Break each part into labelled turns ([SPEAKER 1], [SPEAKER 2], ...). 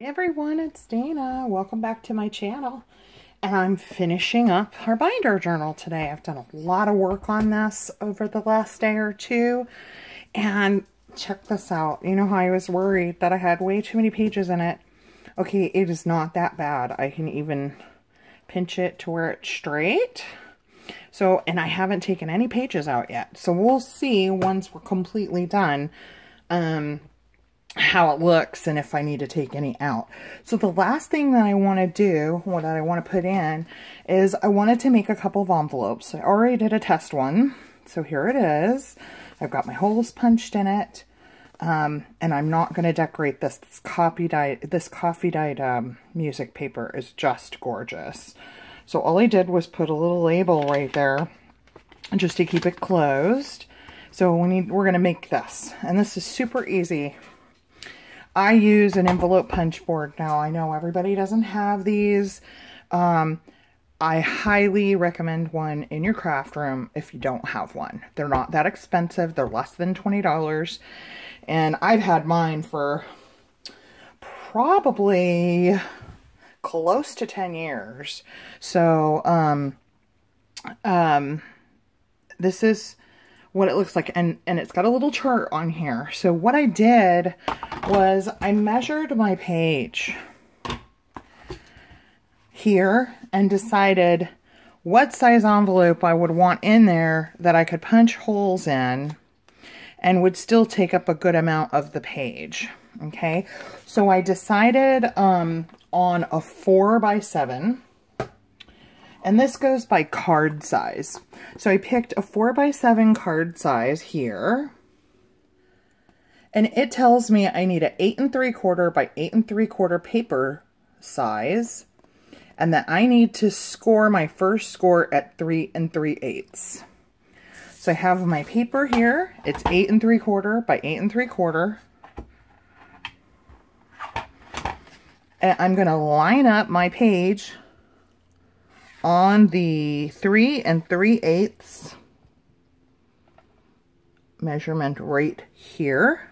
[SPEAKER 1] Hey everyone, it's Dana. Welcome back to my channel. And I'm finishing up our binder journal today. I've done a lot of work on this over the last day or two. And check this out. You know how I was worried that I had way too many pages in it? Okay, it is not that bad. I can even pinch it to where it's straight. So, and I haven't taken any pages out yet. So we'll see once we're completely done how it looks and if I need to take any out. So the last thing that I want to do, what I want to put in, is I wanted to make a couple of envelopes. I already did a test one, so here it is. I've got my holes punched in it, and I'm not going to decorate this. This coffee dyed music paper is just gorgeous. So all I did was put a little label right there just to keep it closed. So we're going to make this, and this is super easy. I use an envelope punch board now. I know everybody doesn't have these. I highly recommend one in your craft room if you don't have one. They're not that expensive. They're less than $20. And I've had mine for probably close to 10 years. So, this is what it looks like, and it's got a little chart on here. So what I did was I measured my page here and decided what size envelope I would want in there that I could punch holes in and would still take up a good amount of the page. Okay, so I decided on a 4x7. And this goes by card size. So I picked a 4x7 card size here. And it tells me I need an 8 3/4 by 8 3/4 paper size. And that I need to score my first score at 3 3/8. So I have my paper here. It's 8 3/4 by 8 3/4. And I'm going to line up my page on the 3 3/8 measurement right here.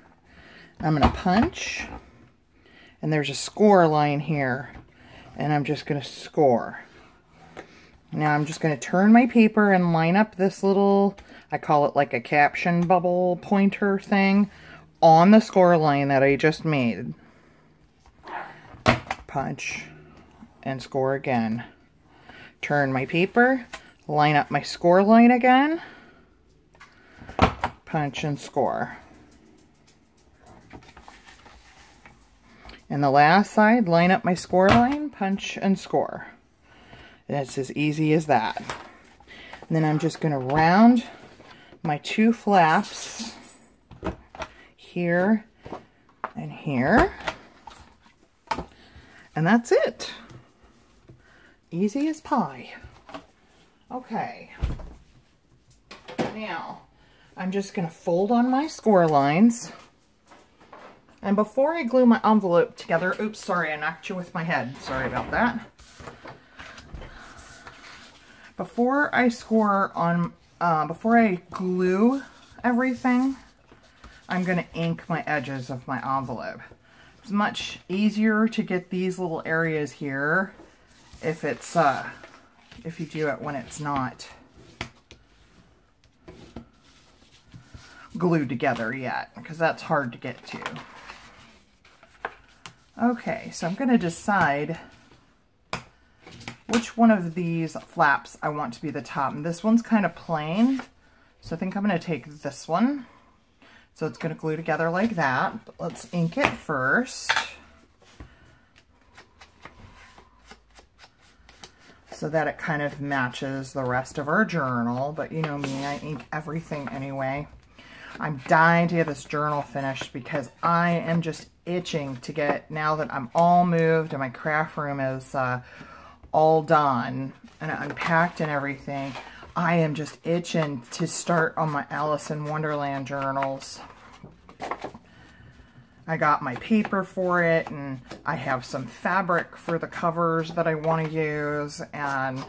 [SPEAKER 1] I'm going to punch, and there's a score line here, and I'm just going to score. Now I'm just going to turn my paper and line up this little, I call it like a caption bubble pointer thing, on the score line that I just made. Punch and score again. Turn my paper, line up my score line again, punch and score. And the last side, line up my score line, punch and score. And it's as easy as that. And then I'm just going to round my two flaps here and here. And that's it. Easy as pie. Okay. Now, I'm just going to fold on my score lines. And before I glue my envelope together, oops, sorry, I knocked you with my head. Sorry about that. Before I before I glue everything, I'm going to ink my edges of my envelope. It's much easier to get these little areas here if it's if you do it when it's not glued together yet, because that's hard to get to. Okay, so I'm going to decide which one of these flaps I want to be the top. And this one's kind of plain, so I think I'm going to take this one. So it's going to glue together like that, but let's ink it first, so that it kind of matches the rest of our journal. But you know me, I ink everything anyway. I'm dying to get this journal finished because I am just itching to get, now that I'm all moved and my craft room is all done and unpacked and everything, I am just itching to start on my Alice in Wonderland journals. I got my paper for it, and I have some fabric for the covers that I want to use, and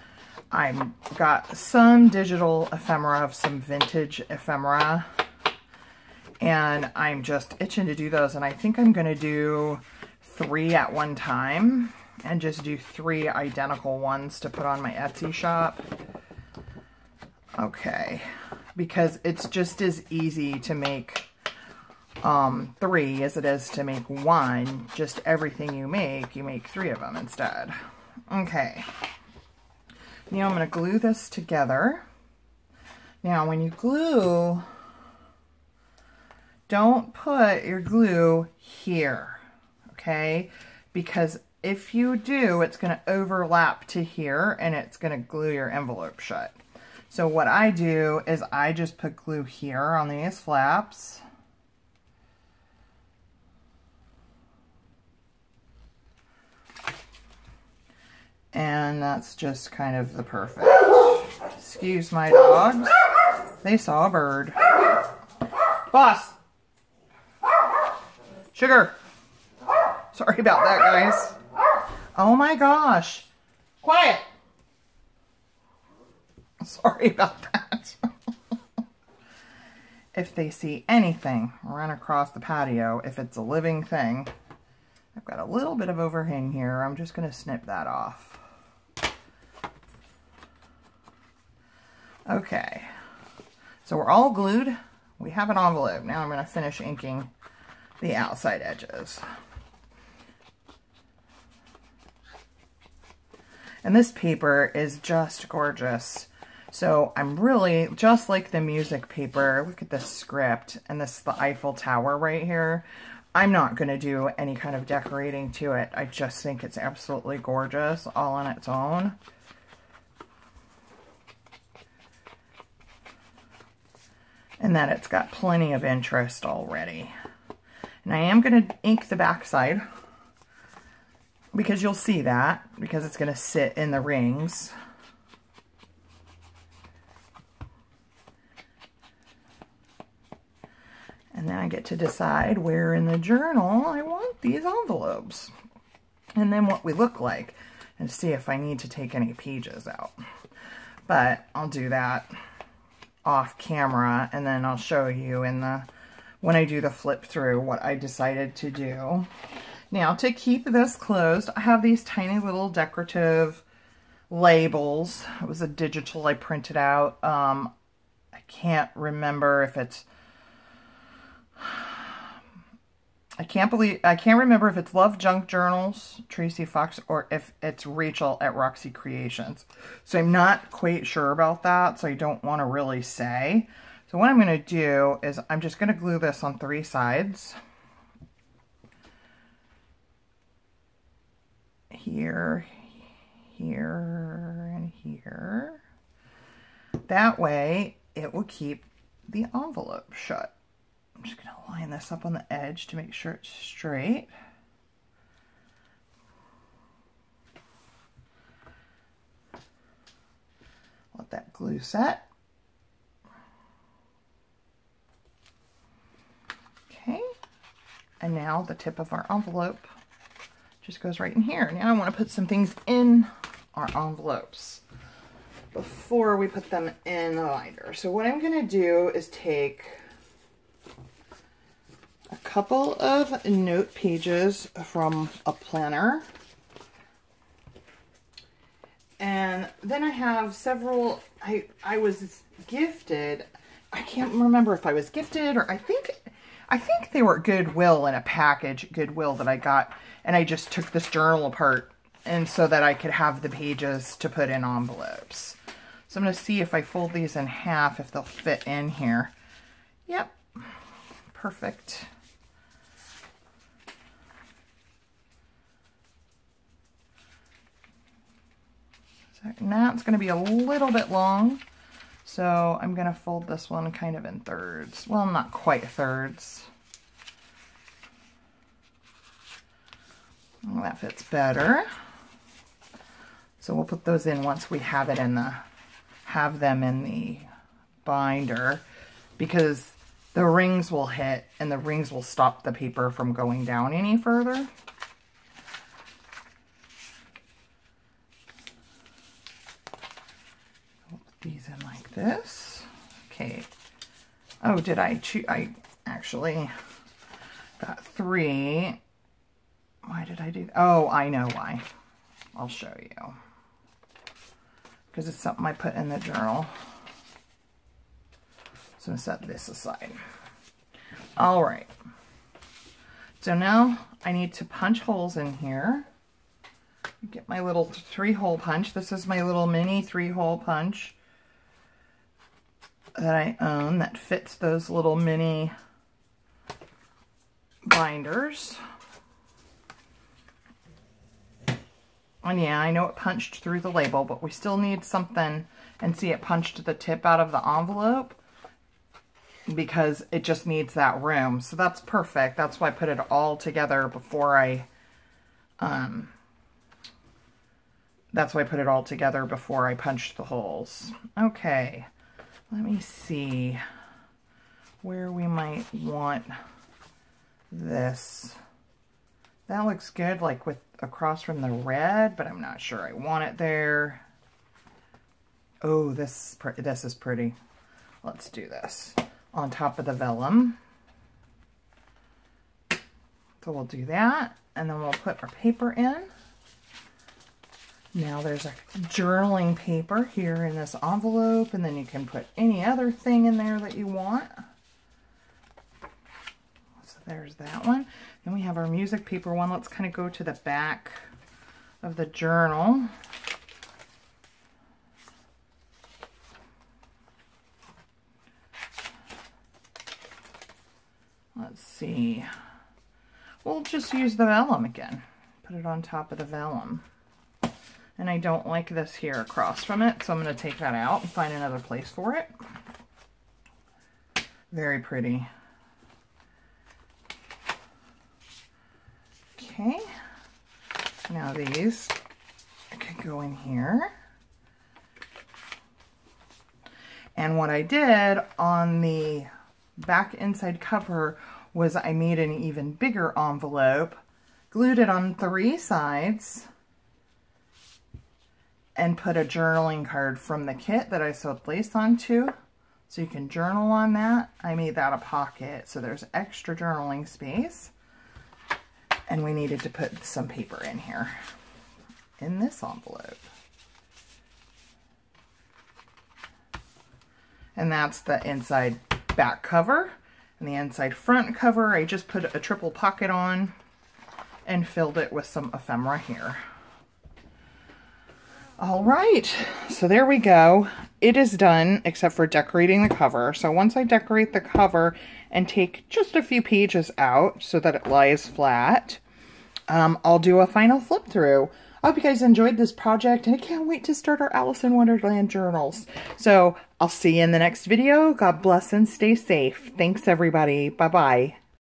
[SPEAKER 1] I've got some digital ephemera of some vintage ephemera, and I'm just itching to do those. And I think I'm going to do 3 at one time and just do 3 identical ones to put on my Etsy shop. Okay, because it's just as easy to make 3 as it is to make 1. Just everything you make 3 of them instead. Okay, now I'm going to glue this together. Now when you glue, don't put your glue here, okay? Because if you do, it's going to overlap to here and it's going to glue your envelope shut. So what I do is I just put glue here on these flaps. And that's just kind of the perfect. Excuse my dogs. They saw a bird. Boss! Sugar! Sorry about that, guys. Oh my gosh. Quiet! Sorry about that. If they see anything run across the patio, if it's a living thing, I've got a little bit of overhang here. I'm just going to snip that off. Okay. So we're all glued. We have an envelope. Now I'm going to finish inking the outside edges. And this paper is just gorgeous. So I'm really, just like the music paper, look at this script, and this is the Eiffel Tower right here. I'm not going to do any kind of decorating to it. I just think it's absolutely gorgeous all on its own. And that it's got plenty of interest already. And I am going to ink the backside because you'll see that, because it's going to sit in the rings. And then I get to decide where in the journal I want these envelopes. And then what we look like, and see if I need to take any pages out. But I'll do that off camera, and then I'll show you in the, when I do the flip through, what I decided to do. Now, to keep this closed, I have these tiny little decorative labels. It was a digital I printed out. I can't remember if it's, I can't remember if it's Love Junk Journals, Tracy Fox, or if it's Rachel at Roxy Creations. So I'm not quite sure about that, so I don't want to really say. So what I'm going to do is I'm just going to glue this on 3 sides. Here, here, and here. That way it will keep the envelope shut. I'm just going to line this up on the edge to make sure it's straight. Let that glue set. Okay. And now the tip of our envelope just goes right in here. Now I want to put some things in our envelopes before we put them in the binder. So what I'm going to do is take a couple of note pages from a planner. And then I have several, I was gifted, I can't remember if I was gifted or I think they were Goodwill in a package, Goodwill, that I got, and I just took this journal apart and so that I could have the pages to put in envelopes. So I'm going to see if I fold these in half, if they'll fit in here. Yep, perfect. Now it's going to be a little bit long, so I'm going to fold this one kind of in thirds. Well, not quite thirds. Well, that fits better. So we'll put those in once we have them in the binder, because the rings will hit and the rings will stop the paper from going down any further. These in like this. Okay. Oh, did I choose? I actually got 3. Why did I do that? Oh, I know why. I'll show you. Because it's something I put in the journal. So I'm going to set this aside. All right. So now I need to punch holes in here. Get my little 3-hole punch. This is my little mini 3-hole punch that I own that fits those little mini binders. And yeah, I know it punched through the label, but we still need something, and see it punched the tip out of the envelope because it just needs that room. So that's perfect. That's why I put it all together before I, punched the holes. Okay, let me see where we might want this. That looks good, like with across from the red, but I'm not sure I want it there. Oh, this is pretty. Let's do this on top of the vellum. So we'll do that, and then we'll put our paper in. Now there's a journaling paper here in this envelope, and then you can put any other thing in there that you want. So there's that one. Then we have our music paper one. Let's kind of go to the back of the journal. Let's see. We'll just use the vellum again. Put it on top of the vellum. And I don't like this here across from it, so I'm going to take that out and find another place for it. Very pretty. Okay. Now these could go in here. And what I did on the back inside cover was I made an even bigger envelope, glued it on 3 sides, and put a journaling card from the kit that I sewed lace onto. So you can journal on that. I made that a pocket, so there's extra journaling space. And we needed to put some paper in here, in this envelope. And that's the inside back cover. And the inside front cover, I just put a triple pocket on and filled it with some ephemera here. All right, so there we go. It is done except for decorating the cover. So once I decorate the cover and take just a few pages out so that it lies flat, I'll do a final flip through. I hope you guys enjoyed this project, and I can't wait to start our Alice in Wonderland journals. So I'll see you in the next video. God bless and stay safe. Thanks, everybody. Bye-bye.